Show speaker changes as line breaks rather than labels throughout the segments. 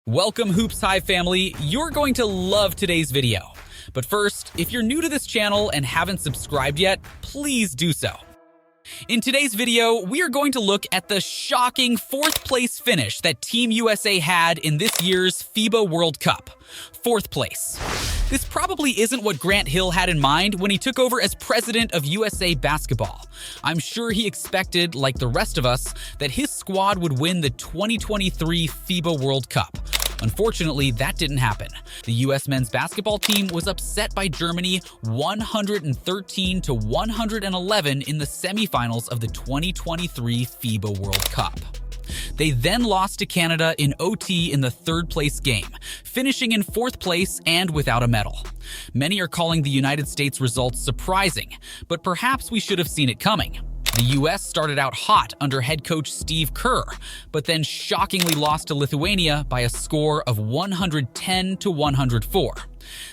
Welcome Hoops Hive family, you're going to love today's video. But first, if you're new to this channel and haven't subscribed yet, please do so. In today's video, we are going to look at the shocking 4th place finish that Team USA had in this year's FIBA World Cup. 4th place. This probably isn't what Grant Hill had in mind when he took over as president of USA Basketball. I'm sure he expected, like the rest of us, that his squad would win the 2023 FIBA World Cup. Unfortunately, that didn't happen. The US men's basketball team was upset by Germany 113-111 in the semifinals of the 2023 FIBA World Cup. They then lost to Canada in OT in the 3rd place game, finishing in 4th place and without a medal. Many are calling the United States results surprising, but perhaps we should have seen it coming. The US started out hot under head coach Steve Kerr, but then shockingly lost to Lithuania by a score of 110-104.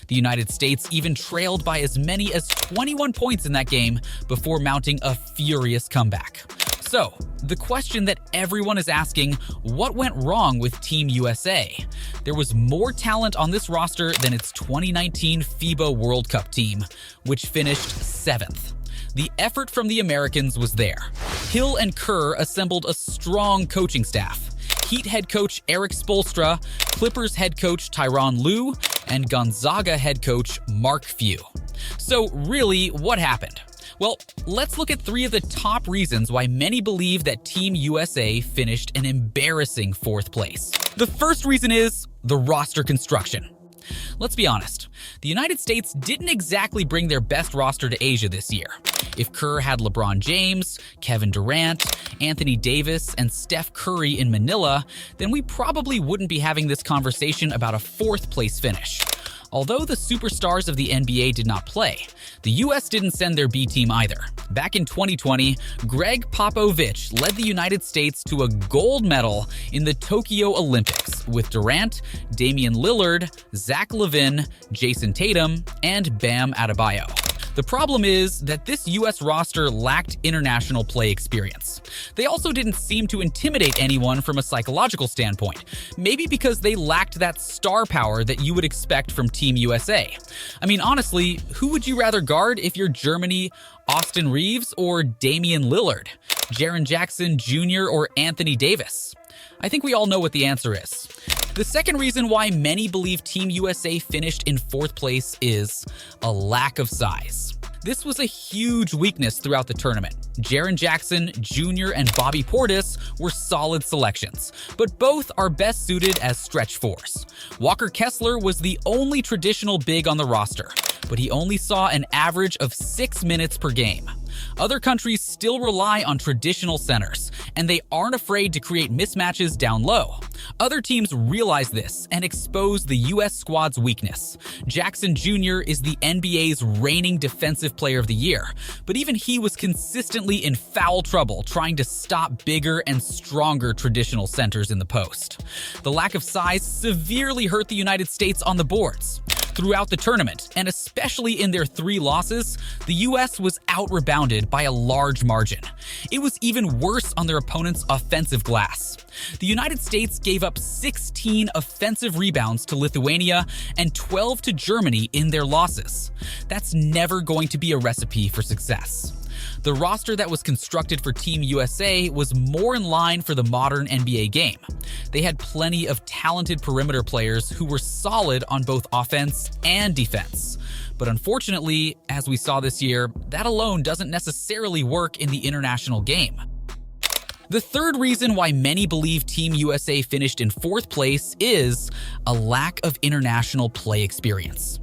The United States even trailed by as many as 21 points in that game before mounting a furious comeback. So, the question that everyone is asking, what went wrong with Team USA? There was more talent on this roster than its 2019 FIBA World Cup team, which finished 7th. The effort from the Americans was there. Hill and Kerr assembled a strong coaching staff. Heat head coach Erik Spoelstra, Clippers head coach Tyronn Lue, and Gonzaga head coach Mark Few. So really, what happened? Well, let's look at 3 of the top reasons why many believe that Team USA finished an embarrassing 4th place. The first reason is the roster construction. Let's be honest, the United States didn't exactly bring their best roster to Asia this year. If Kerr had LeBron James, Kevin Durant, Anthony Davis, and Steph Curry in Manila, then we probably wouldn't be having this conversation about a 4th place finish. Although the superstars of the NBA did not play, the US didn't send their B team either. Back in 2020, Greg Popovich led the United States to a gold medal in the Tokyo Olympics with Durant, Damian Lillard, Zach LaVine, Jason Tatum, and Bam Adebayo. The problem is that this US roster lacked international play experience. They also didn't seem to intimidate anyone from a psychological standpoint, maybe because they lacked that star power that you would expect from Team USA. I mean, honestly, who would you rather guard if you're Germany, Austin Reeves, or Damian Lillard, Jaren Jackson Jr., or Anthony Davis? I think we all know what the answer is. The second reason why many believe Team USA finished in 4th place is a lack of size. This was a huge weakness throughout the tournament. Jaren Jackson Jr. and Bobby Portis were solid selections, but both are best suited as stretch 4s. Walker Kessler was the only traditional big on the roster, but he only saw an average of 6 minutes per game. Other countries still rely on traditional centers, and they aren't afraid to create mismatches down low. Other teams realize this and expose the US squad's weakness. Jackson Jr. is the NBA's reigning Defensive Player of the Year, but even he was consistently in foul trouble trying to stop bigger and stronger traditional centers in the post. The lack of size severely hurt the United States on the boards. Throughout the tournament, and especially in their 3 losses, the US was out-rebounded by a large margin. It was even worse on their opponent's offensive glass. The United States gave up 16 offensive rebounds to Lithuania and 12 to Germany in their losses. That's never going to be a recipe for success. The roster that was constructed for Team USA was more in line for the modern NBA game. They had plenty of talented perimeter players who were solid on both offense and defense. But unfortunately, as we saw this year, that alone doesn't necessarily work in the international game. The third reason why many believe Team USA finished in 4th place is a lack of international play experience.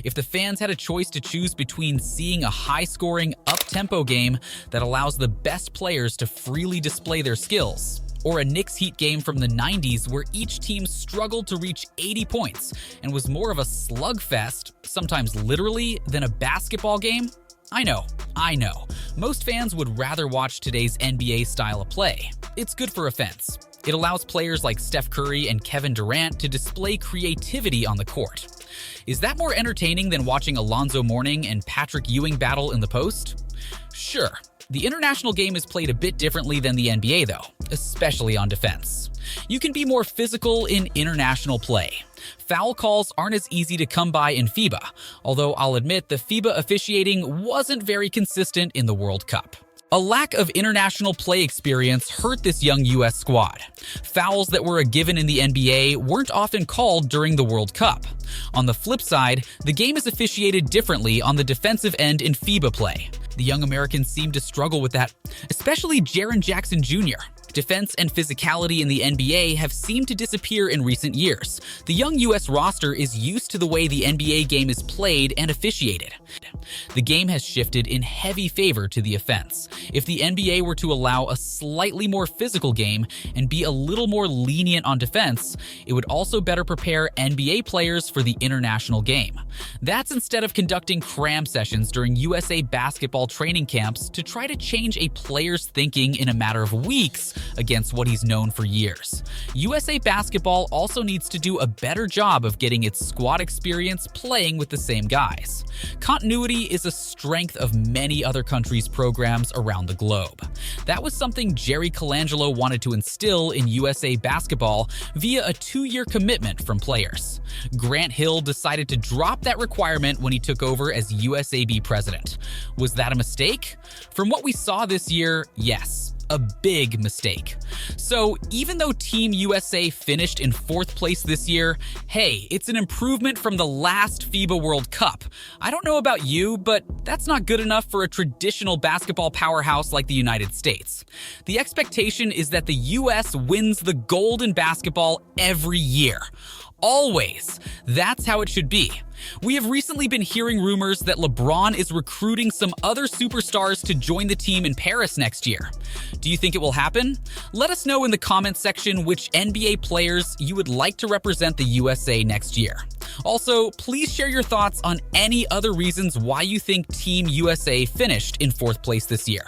If the fans had a choice to choose between seeing a high-scoring, up-tempo game that allows the best players to freely display their skills, or a Knicks Heat game from the 90s where each team struggled to reach 80 points and was more of a slugfest, sometimes literally, than a basketball game, I know. Most fans would rather watch today's NBA style of play. It's good for offense. It allows players like Steph Curry and Kevin Durant to display creativity on the court. Is that more entertaining than watching Alonzo Mourning and Patrick Ewing battle in the post? Sure, The international game is played a bit differently than the NBA though, especially on defense. You can be more physical in international play. Foul calls aren't as easy to come by in FIBA, although I'll admit the FIBA officiating wasn't very consistent in the World Cup. A lack of international play experience hurt this young US squad. Fouls that were a given in the NBA weren't often called during the World Cup. On the flip side, the game is officiated differently on the defensive end in FIBA play. The young Americans seem to struggle with that, especially Jaren Jackson Jr. Defense and physicality in the NBA have seemed to disappear in recent years. The young US roster is used to the way the NBA game is played and officiated. The game has shifted in heavy favor to the offense. If the NBA were to allow a slightly more physical game and be a little more lenient on defense, it would also better prepare NBA players for the international game. That's instead of conducting cram sessions during USA basketball training camps to try to change a player's thinking in a matter of weeks against what he's known for years. USA basketball also needs to do a better job of getting its squad experience playing with the same guys. Continuity is a strength of many other countries' programs around the globe. That was something Jerry Colangelo wanted to instill in USA basketball via a 2-year commitment from players. Grant Hill decided to drop that requirement when he took over as USAB president. Was that a mistake? From what we saw this year, yes. A big mistake. So even though Team USA finished in 4th place this year, hey, it's an improvement from the last FIBA World Cup. I don't know about you, but that's not good enough for a traditional basketball powerhouse like the United States. The expectation is that the US wins the gold in basketball every year. Always. That's how it should be. We have recently been hearing rumors that LeBron is recruiting some other superstars to join the team in Paris next year. Do you think it will happen? Let us know in the comments section which NBA players you would like to represent the USA next year. Also, please share your thoughts on any other reasons why you think Team USA finished in 4th place this year.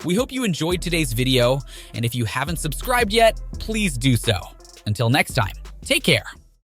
We hope you enjoyed today's video, and if you haven't subscribed yet, please do so. Until next time, take care.